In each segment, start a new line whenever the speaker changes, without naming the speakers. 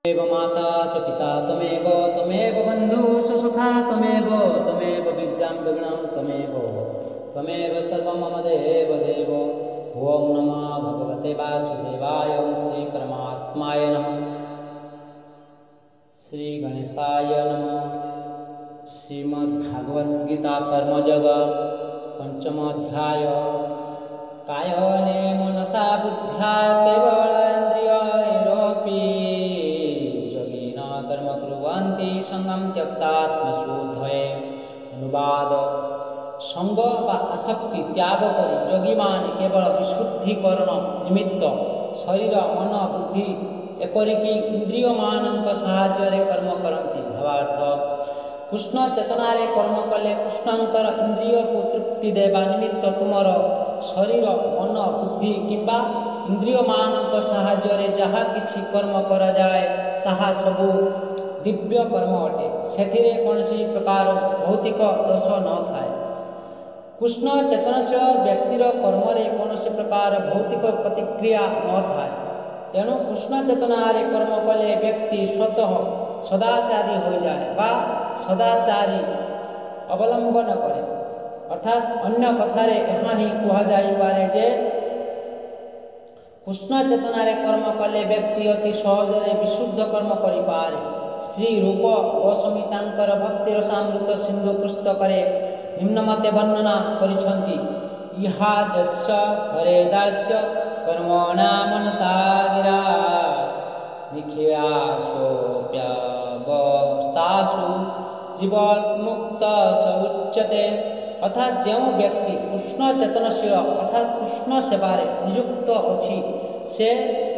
त्वमेव माता च पिता त्वमेव त्वमेव बन्धुः च सखा त्वमेव त्वमेव विद्यां द्रविणं त्वमेव सर्वं मम देव देव। ॐ नमः भगवते वासुदेवाय श्रीपरमात्माय नमः। श्रीगणेशाय नमः। श्रीमद्भागवद्गीता कर्मयोग पंचमोऽध्याय। कायने मनसा बुद्ध्या केवलेन्द्रियैरपि योगिनः कर्म कुर्वन्ति संगं त्यक्तात्मशुद्धये। अनुवाद। संग व आसक्ति त्याग करी योगी माने केवल विशुद्धीकरण निमित्त शरीर मन बुद्धि एपरिक इंद्रिय मानक साहाय्य कर्म करती। भावार्थ। कृष्ण चेतनारे कर्म कले कृष्णंकर इंद्रिय को तृप्ति देवा निमित्त तुमर शरीर मन बुद्धि किंबा इंद्रिय मानक साहाय्य जहाँ किछि कर्म करा जाए ताहा सबु दिव्य कर्म अटे। सेथिरे कौनसी प्रकार भौतिक दोष न थाए। कृष्ण चेतनशील व्यक्तिर कर्मरे कौनसी प्रकार भौतिक प्रतिक्रिया न थाए। तेणु कृष्ण चेतनारे कर्म कले व्यक्ति स्वतः सदाचारी हो जाए बा सदाचारी अवलंबन करे। अर्थात अन्य कथारे यहाँ ही कह जाइपारे जे कृष्ण चेतनारे कर्म कले व्यक्ति अति सहजरे विशुद्ध कर्म करिपारे। श्री रूप गोस्वामीतांकर भक्ति रसामृत सिंधु पुस्तकरे निम्नमते वर्णना करिछन्ति। इहा जस्य हरेदास्य कर्मणा मनसा गिरा निखियासोप्यवस्थासु जीवन्मुक्त स उच्यते। अर्थात जो व्यक्ति कृष्ण चेतनशील अर्थात कृष्ण सेवारे नियुक्त अछि से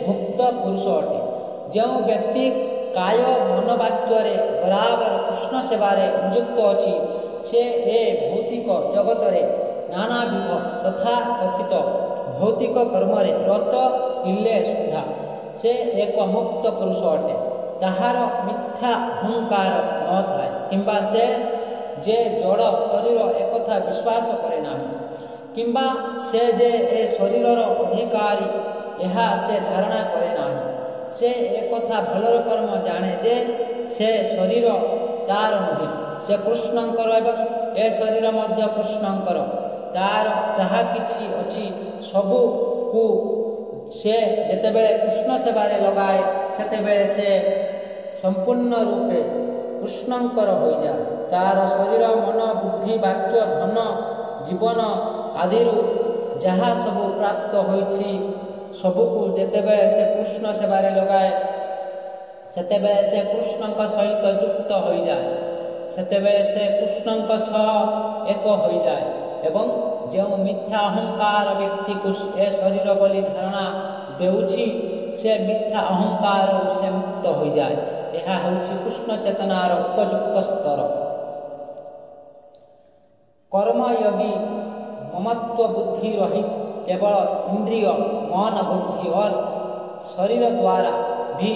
मुक्त पुरुष अटे। जो व्यक्ति काय मन वाक्य बराबर कृष्ण सेवारे नियुक्त अछि से ए भौतिक जगतरे नानाविध तथा कथित भौतिक कर्मरे रत इले सुधा से एक मुक्त पुरुष अटे। ताहार मिथ्या अहंकार न थाए किंबा से जे जड़ शरीर एकथा विश्वास करे नाही किंबा से जे ए शरीरर अधिकारी यहा से धारणा करे नाही। से एकथा भलर कर्म जाने जे से शरीर तार नुहे से कृष्णंकर एवं ए शरीर मध्य कृष्णंकर तार जहाँ किछि अछि सबु को से जेतेबेले कृष्ण सेवारे लगाए सेतेबेले से संपूर्ण रूपे कृष्णंकर हो जाए। तार शरीर मन बुद्धि वाक्य धन जीवन आदि जहाँ सबु प्राप्त होइछि सबुको जेतेबेले से कृष्ण सेवारे लगाए सेतेबेले से कृष्णंक सहित युक्त हो जाए। सेतेबेले से कृष्णंक सह एक हो जाए एवं जो मिथ्या अहंकार व्यक्ति को ए शरीर बोली धारणा देउछि से मिथ्या अहंकार से मुक्त हो जाए। यह होछि कृष्ण चेतनार उपयुक्त स्तर। कर्मयोगी ममत्व बुद्धि रहित केवल इंद्रिय मन बुद्धि और शरीर द्वारा भी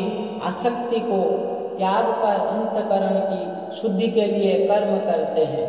आसक्ति को त्याग कर अंतकरण की शुद्धि के लिए कर्म करते हैं।